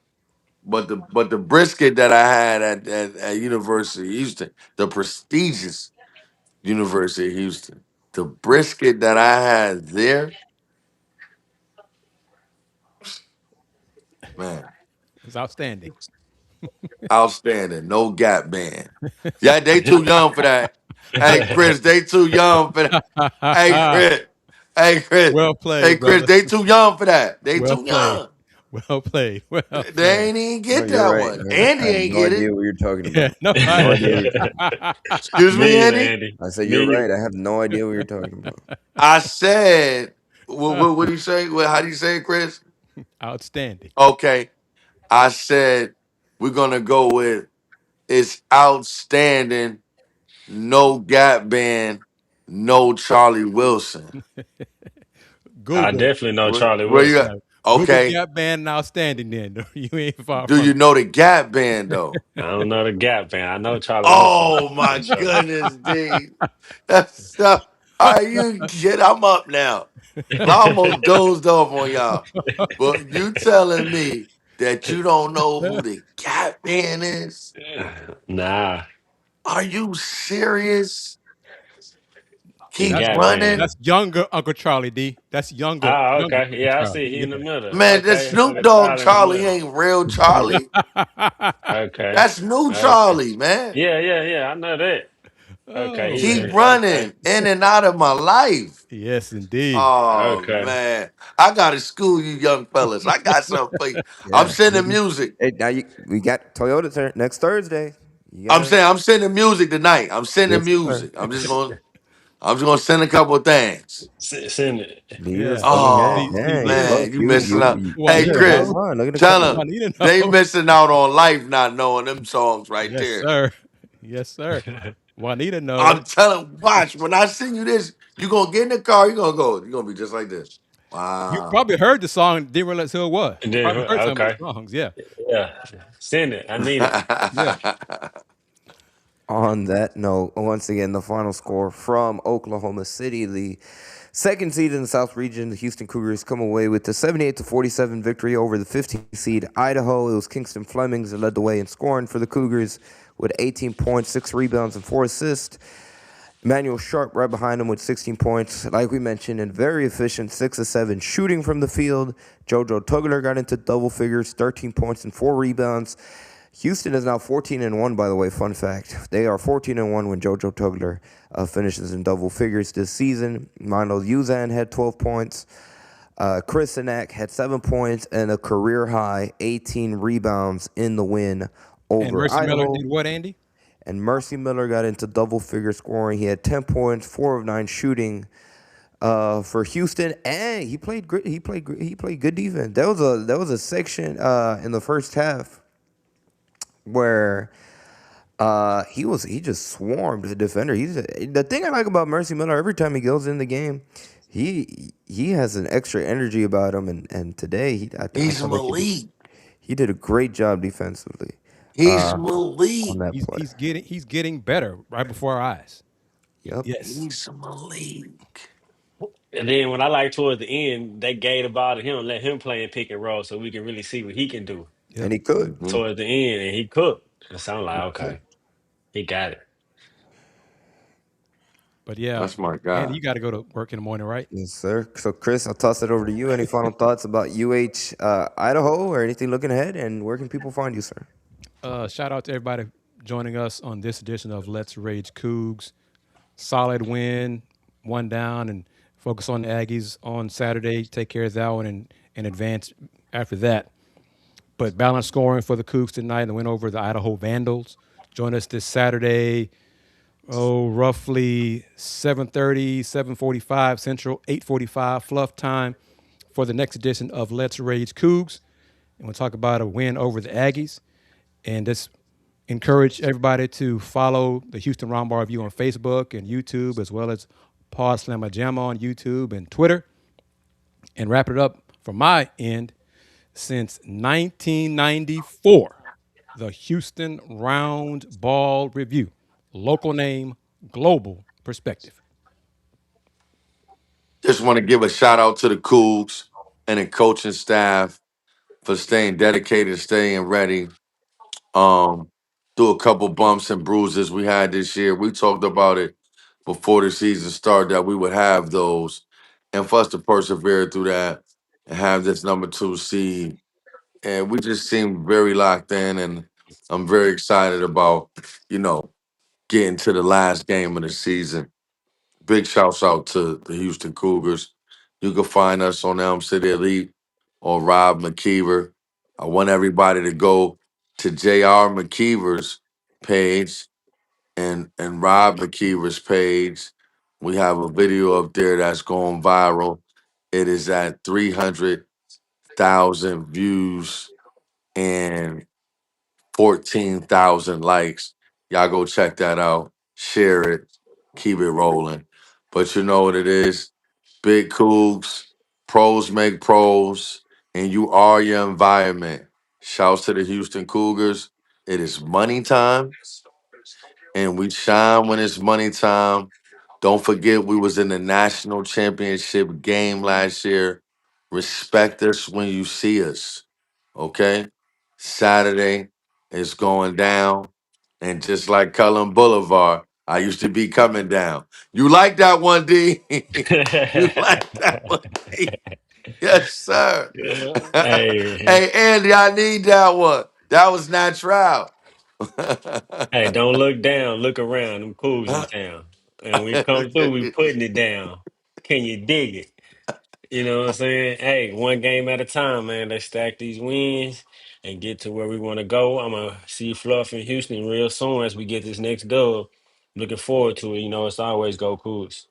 But the brisket that I had at University of Houston, the prestigious University of Houston, the brisket that I had there, man, it's outstanding. outstanding. No gap band. Yeah, they too young for that. Hey, Kris, they too young for that. Hey, Kris. Hey, Kris. Well played, Hey, Kris, brother. they too young for that. They well too played. young. Well played. Well played. They ain't even get that right. one. Andy ain't get it. No idea what you're talking about. Yeah, no idea. Excuse me, Andy? I said, you're right. I have no idea what you're talking about. I said, what do you say? How do you say it, Kris? Outstanding. Okay. I said, we're going to go with it's outstanding, no gap band, no Charlie Wilson. I Google. definitely know Charlie Where you Wilson. at? Google Okay. Gap Band and Outstanding. Then you ain't far Do from you know the Gap Band though? I don't know the Gap band. I know Charlie Wilson Oh for my sure. goodness, D. That's are you kid? I'm up now. I almost dozed off on y'all. But you telling me that you don't know who the Gap Band is? Nah, Are you serious? the Keep That's Gap band. running? that's younger Uncle Charlie D. That's Ah, younger okay. Uncle Yeah, I see. He Charlie. in the middle. Man, that Okay, Snoop Uncle Dogg Charlie in the Charlie middle. ain't real Charlie. Yeah. Okay, That's new okay. Charlie, man. Yeah, yeah, yeah. I know that. Okay, Oh Keep man. okay, running in and out of my life. Yes, indeed. Oh okay. man, I gotta school you young fellas. I got something for you. I'm Yeah, sending maybe. music. Hey, now we got Toyota turn next Thursday. You I'm gotta. saying I'm sending music tonight. I'm sending Yes, sir. music. I'm just gonna send a couple things. Send it. Divas Yeah. coming. Hey, See, Oh dang, Juanita, Fluff, man, you missing out. Hey you ahead Juanita of Chris, knows. mine. Look at the tell comment. them Juanita they knows. missing out on life not knowing them songs right Yes, there. sir. Yes, sir. Juanita knows. I'm telling, watch when I send you this, you gonna get in the car. You gonna go. You gonna be just like this. You Wow. probably heard the song, didn't realize who it was. And You then, probably heard some of okay. the songs. Yeah. Yeah, send it. I need it. Yeah. On that note, once again, the final score from Oklahoma City, the second seed in the South region, the Houston Cougars come away with the 78-47 victory over the 15th seed Idaho. It was Kingston Flemings that led the way in scoring for the Cougars with 18 points, 6 rebounds, and 4 assists. Emmanuel Sharp right behind him with 16 points, like we mentioned, and very efficient 6 of 7 shooting from the field. JoJo Tugler got into double figures, 13 points and 4 rebounds. Houston is now 14-1, by the way, fun fact. They are 14-1 when JoJo Tugler finishes in double figures this season. Milo Uzan had 12 points. Chris Sinak had 7 points and a career high 18 rebounds in the win And over Mercy Miller Idaho. did what, Andy? And Mercy Miller got into double figure scoring. He had 10 points, 4 of 9 shooting for Houston, and he played great. He played good defense. There was a section in the first half where he just swarmed the defender. The thing I like about Mercy Miller, every time he goes in the game, he has an extra energy about him, and today I He's felt like Malik. he did a great job defensively He's on Malik. that play. He's getting better right before our eyes. Yep. Yes. He's Malik. And then when I like towards the end, they gave the ball to him, let him play in pick and roll, so we can really see what he can do Yep. And he could. Mhm. towards the end, and he cooked. So I'm like, okay, he got it. But yeah, That's my Andy, guy. you got to go to work in the morning, right? Yes, sir. So, Chris, I'll toss it over to you. Any final thoughts about Idaho or anything looking ahead? And where can people find you, sir? Shout out to everybody joining us on this edition of Let's Rage Cougs. Solid win, one down, and focus on the Aggies on Saturday. Take care of that one and advance after that. But balanced scoring for the Cougs tonight and the win over the Idaho Vandals. Join us this Saturday, roughly 7:30, 7:45 Central, 8:45 Fluff time for the next edition of Let's Rage Cougs. And we'll talk about a win over the Aggies. And just encourage everybody to follow the Houston Roundball Review on Facebook and YouTube, as well as Pause Slamma Jamma on YouTube and Twitter. And wrap it up from my end. Since 1994, the Houston Round Ball Review. Local name, global perspective. Just want to give a shout out to the Coogs and the coaching staff for staying dedicated, staying ready. Through a couple bumps and bruises we had this year. We talked about it before the season started that we would have those, and for us to persevere through that and have this number 2 seed, and we just seem very locked in. And I'm very excited about getting to the last game of the season. Big shouts out to the Houston Cougars. You can find us on Elm City Elite or Rob McKiver. I want everybody to go to J.R. McKeever's page and Rob McKeever's page. We have a video up there that's going viral. It is at 300,000 views and 14,000 likes. Y'all go check that out. Share it. Keep it rolling. But you know what it is? Big Cougs. Pros make pros, and you are your environment. Shouts to the Houston Cougars. It is money time, and we shine when it's money time. Don't forget we was in the national championship game last year. Respect us when you see us. Okay? Saturday is going down. And just like Cullen Boulevard, I used to be coming down. You like that one, D? You like that one, D? Yes, sir. Hey, Hey, Andy, I need that one. That was natural. hey, don't look down, look around. Them Coogs in town. And we come through, we putting it down. Can you dig it? You know what I'm saying? Hey, one game at a time, man. Let's stack these wins and get to where we want to go. I'm gonna see Fluff in Houston real soon as we get this next dub. Looking forward to it. You know, it's always go Coogs.